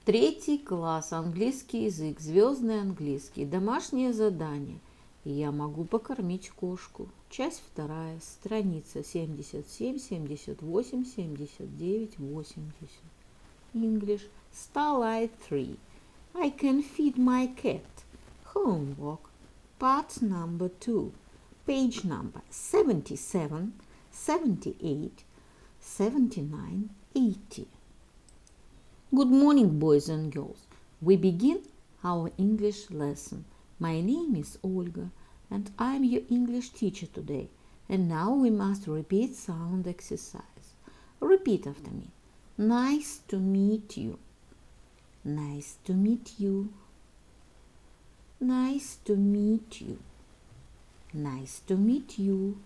Третий класс, английский язык, звездный английский, домашнее задание. Я могу покормить кошку. Часть вторая, страница 77, 78, 79, 80. English, Starlight 3. I can feed my cat. Homework, part number 2, page number 77, 78, 79, 80. Good morning, boys and girls. We begin our English lesson. My name is Olga, and I'm your English teacher today. And now we must repeat sound exercise. Repeat after me. Nice to meet you. Nice to meet you. Nice to meet you. Nice to meet you.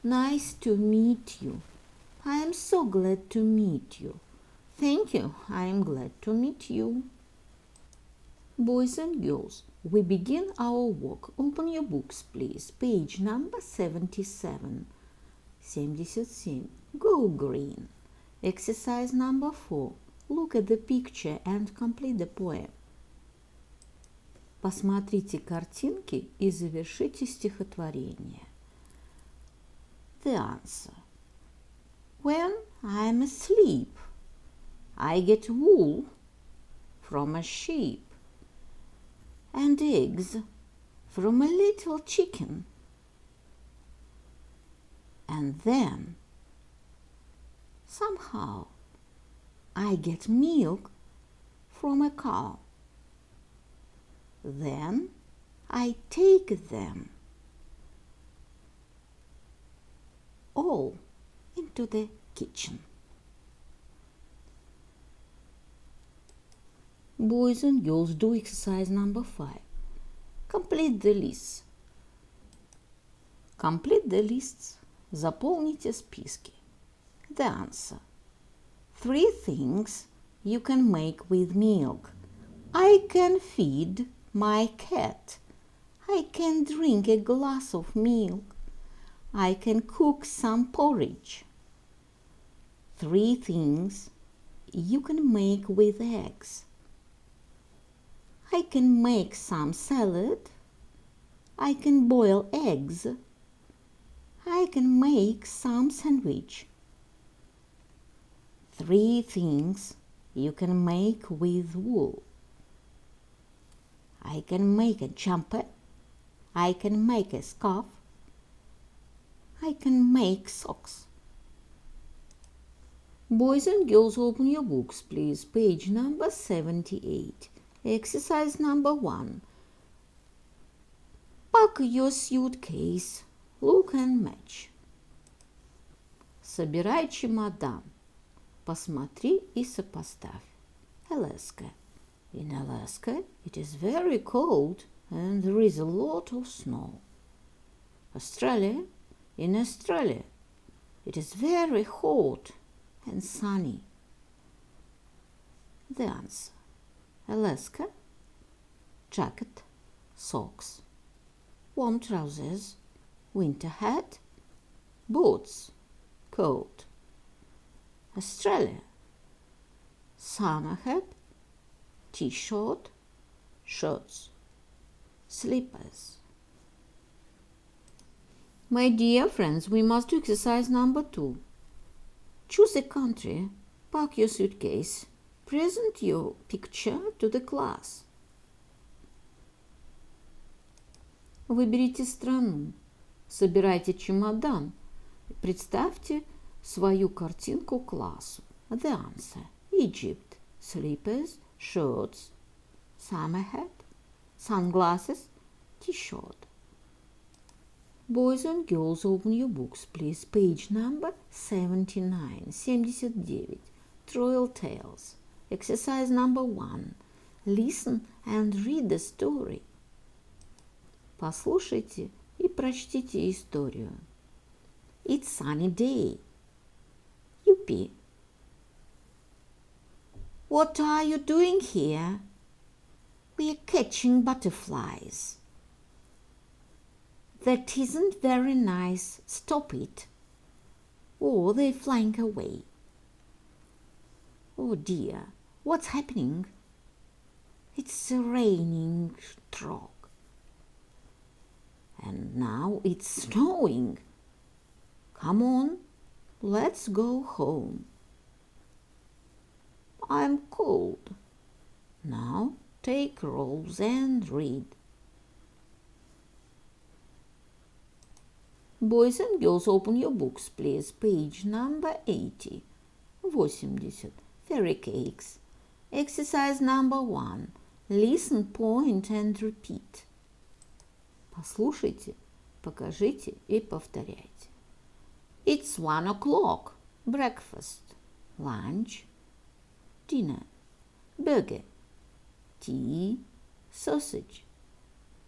Nice to meet you. I am so glad to meet you. Thank you. I am glad to meet you. Boys and girls, we begin our work. Open your books, please. Page number 77. 77. Go green. Exercise number 4. Look at the picture and complete the poem. Посмотрите картинки и завершите стихотворение. The answer. When I'm asleep, I get wool from a sheep and eggs from a little chicken. And then, somehow, I get milk from a cow. Then I take them all into the kitchen. Boys and girls, do exercise number 5. Complete the lists. Complete the lists. Заполните списки. The answer. 3 things you can make with milk. I can feed my cat. I can drink a glass of milk. I can cook some porridge. 3 things you can make with eggs. I can make some salad. I can boil eggs. I can make some sandwich. 3 things you can make with wool. I can make a jumper. I can make a scarf. I can make socks. Boys and girls, open your books, please. Page number 78. Exercise number 1. Pack your suitcase. Look and match. Собирай чемодан. Посмотри и сопоставь. Alaska. In Alaska, it is very cold and there is a lot of snow. Australia. In Australia, it is very hot and sunny. The answer. Alaska, jacket, socks, warm trousers, winter hat, boots, coat. Australia, summer hat, t-shirt, shorts, slippers. My dear friends, we must do exercise number 2. Choose a country, pack your suitcase, present your picture to the class. Выберите страну, собирайте чемодан, представьте свою картинку классу. The answer. Egypt. Slippers, shorts, summer hat, sunglasses, t-shirt. Boys and girls, open your books, please. Page number 79, 79. Troll Tales. Exercise number 1. Listen and read the story. Послушайте и прочтите историю. It's sunny day. Yuppie. What are you doing here? We are catching butterflies. That isn't very nice. Stop it. Or they're flying away. Oh dear, What's happening? It's raining, Frog. And now it's snowing. Come on, let's go home. I'm cold. Now take rolls and read. Boys and girls, open your books, please. Page number 80. 80. Fairy cakes. Exercise number 1. Listen, point and repeat. Послушайте, покажите и повторяйте. It's 1 o'clock. Breakfast. Lunch. Dinner. Burger. Tea. Sausage.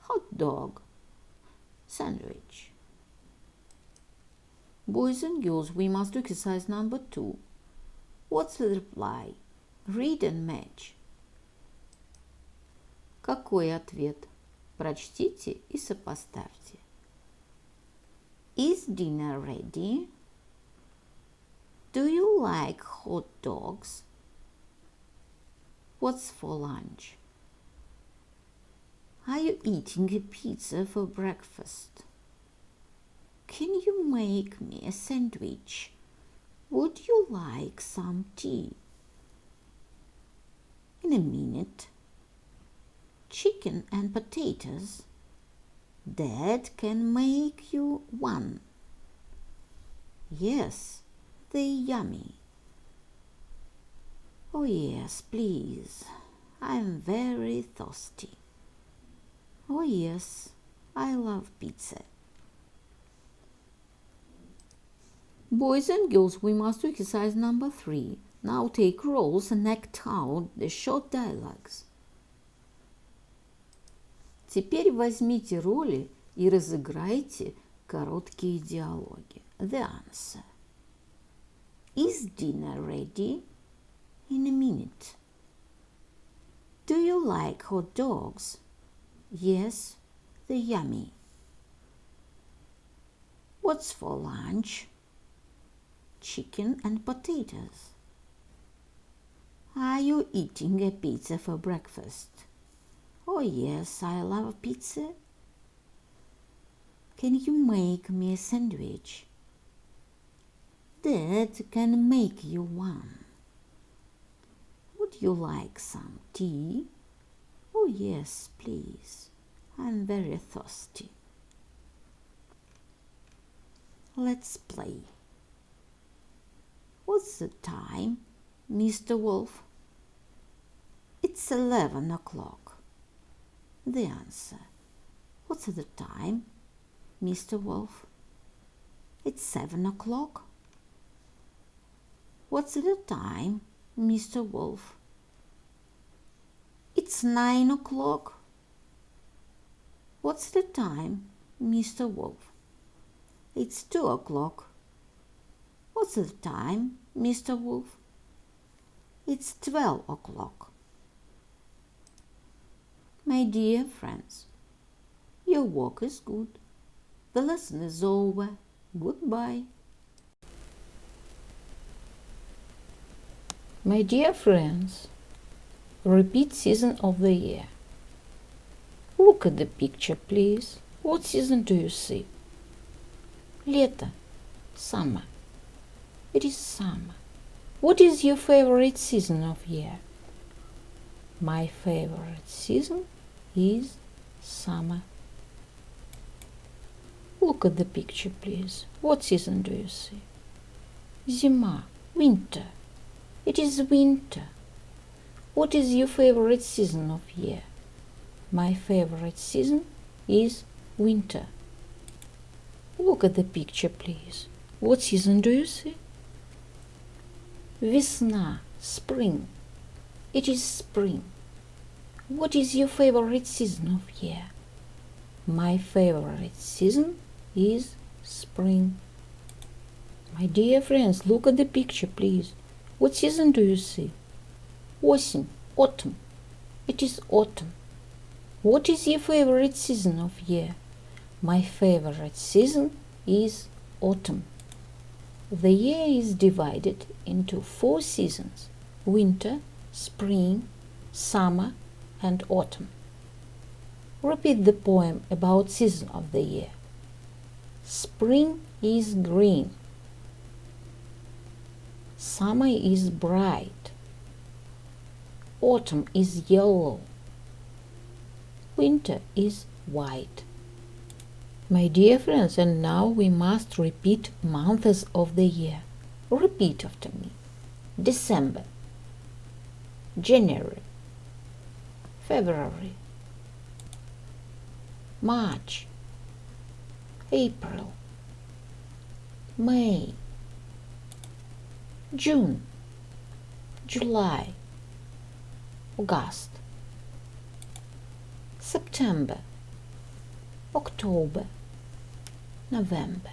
Hot dog. Sandwich. Boys and girls, we must do exercise number 2. What's the reply? Read and match. Какой ответ? Прочтите и сопоставьте. Is dinner ready? Do you like hot dogs? What's for lunch? Are you eating a pizza for breakfast? Can you make me a sandwich? Would you like some tea? In a minute. Chicken and potatoes. Dad can make you one. Yes, they're yummy. Oh yes, please. I'm very thirsty. Oh yes, I love pizza. Boys and girls, we must do exercise number 3. Now take roles and act out the short dialogues. Теперь возьмите роли и разыграйте короткие диалоги. The answer. Is dinner ready? In a minute. Do you like hot dogs? Yes, they're yummy. What's for lunch? Chicken and potatoes. Are you eating a pizza for breakfast? Oh yes, I love pizza. Can you make me a sandwich? Dad can make you one. Would you like some tea? Oh yes, please. I'm very thirsty. Let's play. What's the time, Mr. Wolf? It's 11 o'clock. The answer. What's the time, Mr. Wolf? It's 7 o'clock. What's the time, Mr. Wolf? It's 9 o'clock. What's the time, Mr. Wolf? It's 2 o'clock. What's the time, Mr. Wolf? It's 12 o'clock. My dear friends, your work is good. The lesson is over. Goodbye. My dear friends, repeat season of the year. Look at the picture, please. What season do you see? Лето. Summer. It is summer. What is your favorite season of year? My favorite season is summer. Look at the picture, please. What season do you see? Зима. Winter. It is winter. What is your favorite season of year? My favorite season is winter. Look at the picture, please. What season do you see? Весна. Spring. It is spring. What is your favorite season of year? My favorite season is spring. My dear friends, look at the picture, please. What season do you see? Осень. Autumn. It is autumn. What is your favorite season of year? My favorite season is autumn. The year is divided into 4 seasons: winter, spring, summer, and autumn. Repeat the poem about season of the year. Spring is green. Summer is bright. Autumn is yellow. Winter is white. My dear friends, and now we must repeat months of the year. Repeat after me. December, January, February, March, April, May, June, July, August, September, October, November.